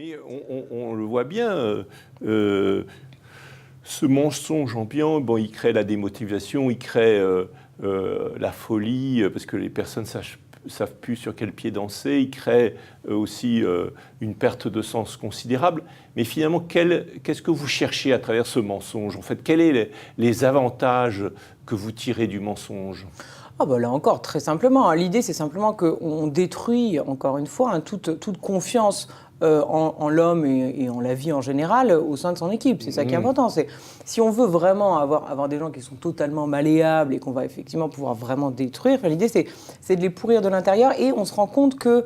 Mais on le voit bien, ce mensonge ambiant, bon, il crée la démotivation, il crée la folie, parce que les personnes savent plus sur quel pied danser, il crée aussi une perte de sens considérable. Mais finalement, qu'est-ce que vous cherchez à travers ce mensonge? En fait, quels sont les avantages que vous tirez du mensonge? Ah bah là encore, très simplement. L'idée, c'est simplement qu'on détruit, encore une fois, toute confiance en l'homme et en la vie en général au sein de son équipe. C'est ça qui est important. Si on veut vraiment avoir des gens qui sont totalement malléables et qu'on va effectivement pouvoir vraiment détruire, l'idée, c'est de les pourrir de l'intérieur et on se rend compte que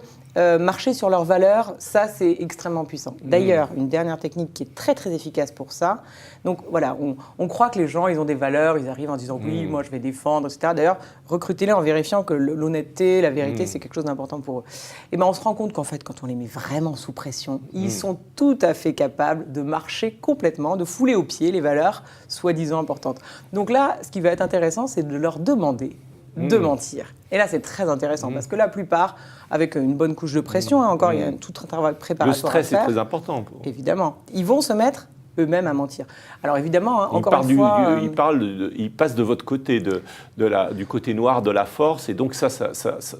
marcher sur leurs valeurs, ça, c'est extrêmement puissant. D'ailleurs, une dernière technique qui est très, très efficace pour ça. Donc, voilà, on croit que les gens, ils ont des valeurs, ils arrivent en disant « oui, moi, je vais défendre, etc. » D'ailleurs, recrutez-les en vérifiant que l'honnêteté, la vérité, c'est quelque chose d'important pour eux. Et bien, on se rend compte qu'en fait, quand on les met vraiment sous pression, ils sont tout à fait capables de marcher complètement, de fouler aux pieds les valeurs soi-disant importantes. Donc là, ce qui va être intéressant, c'est de leur demander de mentir. Et là, c'est très intéressant parce que la plupart, avec une bonne couche de pression, encore, il y a tout un travail préparatoire à faire. Le stress est très important. Évidemment. Ils vont se mettre eux-mêmes à mentir. Alors évidemment, encore une fois... Ils passent de votre côté, du côté noir de la force, et donc ça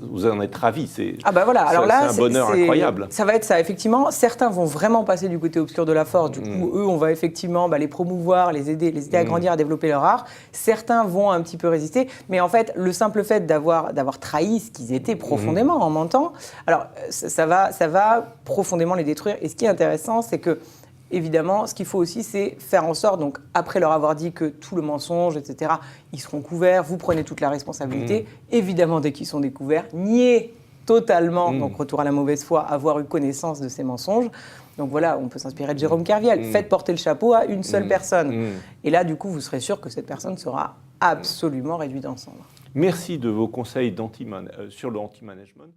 vous en êtes ravis. Ah bah voilà, alors là, c'est un bonheur incroyable. Ça va être ça, effectivement. Certains vont vraiment passer du côté obscur de la force. Du coup, eux, on va effectivement les promouvoir, les aider à grandir, à développer leur art. Certains vont un petit peu résister, mais en fait, le simple fait d'avoir trahi ce qu'ils étaient profondément en mentant, alors ça va profondément les détruire. Et ce qui est intéressant, c'est que évidemment, ce qu'il faut aussi, c'est faire en sorte, donc après leur avoir dit que tout le mensonge, etc., ils seront couverts, vous prenez toute la responsabilité. Évidemment, dès qu'ils sont découverts, nier totalement, donc retour à la mauvaise foi, avoir eu connaissance de ces mensonges. Donc voilà, on peut s'inspirer de Jérôme Kerviel. Faites porter le chapeau à une seule personne. Et là, du coup, vous serez sûr que cette personne sera absolument réduite en cendres. Merci de vos conseils sur le anti-management.